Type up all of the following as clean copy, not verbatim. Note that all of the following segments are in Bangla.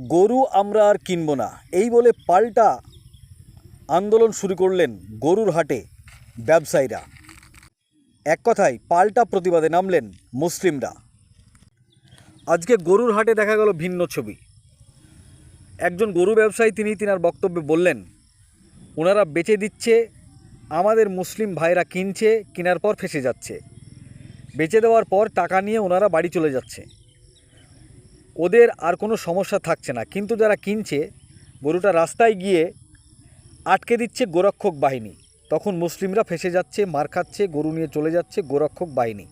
গরু আমরা আর কিনব না এই বলে পাল্টা আন্দোলন শুরু করলেন গরুর হাটে ব্যবসায়ীরা। এক কথায় পাল্টা প্রতিবাদে নামলেন মুসলিমরা। আজকে গরুর হাটে দেখা গেল ভিন্ন ছবি। একজন গরু ব্যবসায়ী তিনার বক্তব্যে বললেন ওনারা বেচে দিচ্ছে, আমাদের মুসলিম ভাইরা কিনছে, কেনার পর ফেঁসে যাচ্ছে, বেচে দেওয়ার পর টাকা নিয়ে ওনারা বাড়ি চলে যাচ্ছে, ওদের আর কোনো সমস্যা থাকছে না। কিন্তু যারা কিনছে গরুটা রাস্তায় গিয়ে আটকে দিচ্ছে গোরক্ষক বাহিনী, তখন মুসলিমরা ফেঁসে যাচ্ছে, মার খাচ্ছে, গরু নিয়ে চলে যাচ্ছে গোরক্ষক বাহিনী।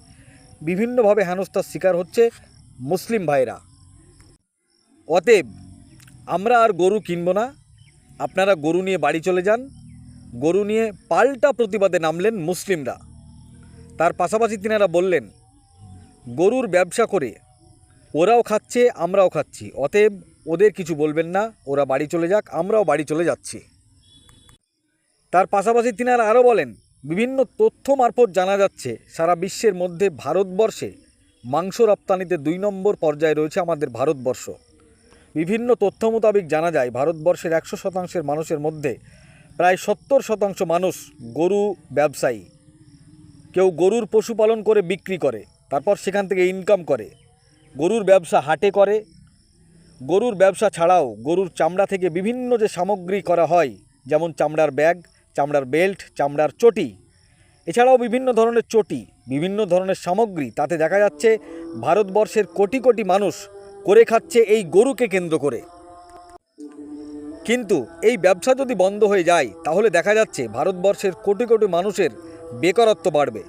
বিভিন্নভাবে হেনস্থার শিকার হচ্ছে মুসলিম ভাইরা। অতএব আমরা আর গরু কিনব না, আপনারা গরু নিয়ে বাড়ি চলে যান। গরু নিয়ে পাল্টা প্রতিবাদে নামলেন মুসলিমরা। তার পাশাপাশি তিনারা বললেন গরুর ব্যবসা করে ওরাও খাচ্ছে, আমরাও খাচ্ছি, অতএব ওদের কিছু বলবেন না, ওরা বাড়ি চলে যাক, আমরাও বাড়ি চলে যাচ্ছি। তার পাশাপাশি তিনারা আরও বলেন বিভিন্ন তথ্য মারফত জানা যাচ্ছে সারা বিশ্বের মধ্যে ভারতবর্ষে মাংস রপ্তানিতে 2 নম্বর পর্যায়ে রয়েছে আমাদের ভারতবর্ষ। বিভিন্ন তথ্য মোতাবেক জানা যায় ভারতবর্ষের 100% মানুষের মধ্যে প্রায় 70% মানুষ গরু ব্যবসায়ী। কেউ গরুর পশুপালন করে বিক্রি করে, তারপর সেখান থেকে ইনকাম করে, গরুর ব্যবসা হাটে করে। গরুর ব্যবসা ছাড়াও গরুর চামড়া থেকে বিভিন্ন যে সামগ্রী করা হয়, যেমন চামড়ার ব্যাগ, চামড়ার বেল্ট, চামড়ার চটি, এছাড়াও বিভিন্ন ধরনের চটি, বিভিন্ন ধরনের সামগ্রী, তাতে দেখা যাচ্ছে ভারতবর্ষের কোটি কোটি মানুষ করে খাচ্ছে এই গরুকে কেন্দ্র করে। কিন্তু এই ব্যবসা যদি বন্ধ হয়ে যায় তাহলে দেখা যাচ্ছে ভারতবর্ষের কোটি কোটি মানুষের বেকারত্ব বাড়বে।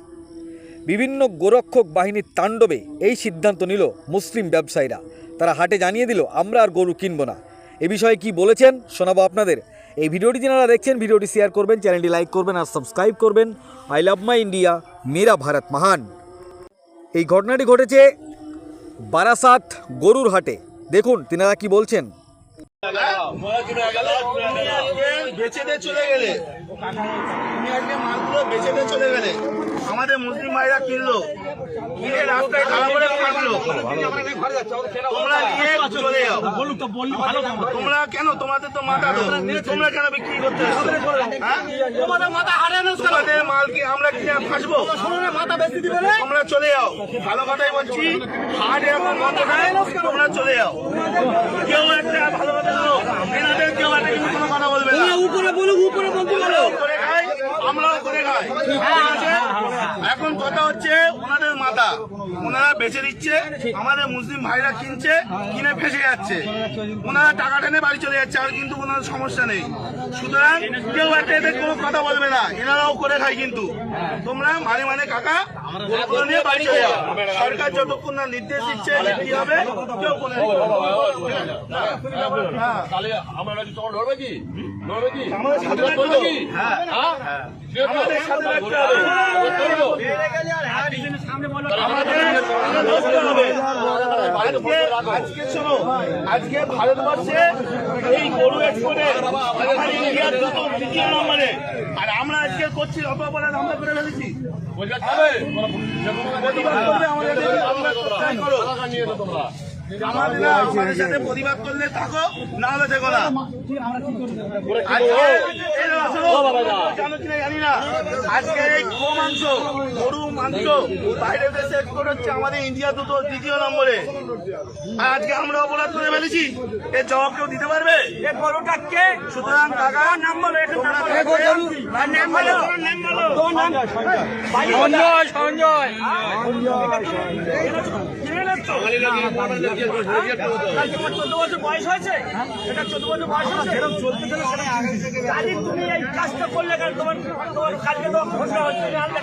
বিভিন্ন গোরক্ষক বাহিনীর তাণ্ডবে এই সিদ্ধান্ত নিল মুসলিম ব্যবসায়ীরা। তারা হাটে জানিয়ে দিল আমরা আর গরু কিনব না। এ বিষয়ে কি বলেছেন শোনাবো আপনাদের। এই ভিডিওটি যারা দেখছেন ভিডিওটি শেয়ার করবেন, চ্যানেলটি লাইক করবেন আর সাবস্ক্রাইব করবেন। আই লাভ মাই ইন্ডিয়া, মেরা ভারত মহান। এই ঘটনাটি ঘটেছে বারাসাত গরুর হাটে। দেখুন তিনারা কি বলছেন। বেচে দিয়ে চলে গেলে, মালগুলো বেচে দিয়ে চলে গেলে, আমাদের মুসলিম ভাইরা কিনলো, কিনে রাস্তায় খারাপ করে থাকলো, তোমরা নিয়ে চলে যাও। তোমরা কেন, তোমাদের তো মাথা তো, তোমরা কেন বিক্রি করতে আসছো? তোমাদের মাথা হারানো, তোমাদের মাল কি আমরা কিনে ফাঁসবো? তোমরা চলে যাও। ভালো কথাই বলছি, হাট এখন বন্ধ নাই, তোমরা চলে যাও। কেউ একটা ভালো কথা বলো, এনাদের কেউ একটা কিন্তু কোনো কথা বলবে না। উপরে বলুক, উপরে বলতে পারো, করে খাই, আমরাও করে খাই। এখন কথা হচ্ছে ওনাদের মাথা, ওনারা বেচে দিচ্ছে, আমাদের মুসলিম ভাইরা কিনছে, কিনে ফেসে যাচ্ছে, ওনারা টাকা টেনে বাড়ি চলে যাচ্ছে, আর কিন্তু কোনো সমস্যা নেই। সুতরাং কেউ একটা এদের কোনো কথা বলবে না, এনারাও করে খায়। কিন্তু তোমরা মানে কাকা ওগুলো নিয়ে বাড়ি চলে যাও। সরকার যতক্ষণ না নির্দেশ দিচ্ছে কি হবে কেউ কোনো আমাদের সাথে রাখতে হবে। আজকে শোনো, আজকে ভারতবর্ষে এই গরু এক্সপোর্টে ইন্ডিয়ার 2য় নম্বরে, আর আমরা আজকে করছি অপরাধ আমরা করে ফেলেছি। আমাদের সাথে প্রতিবাদ করলে থাকো, না হলে দেখো না। জানি না আজকে এই মাংস, গরু মাংস বাইরের দেশে এক্সপোর্ট হচ্ছে, আমাদের ইন্ডিয়া 2য় নম্বরে। আর আজকে আমরা অপরাধ করে ফেলেছি, এর জবাব কেউ দিতে পারবে? সুতরাং কাকা সঞ্জয় 14 বছর বয়স হয়েছে, এটা 14 বছর বয়স হয়েছে, তুমি এই কাজটা করলে কেন? তোমার কালকে তো ঘটনা হচ্ছে, আমরা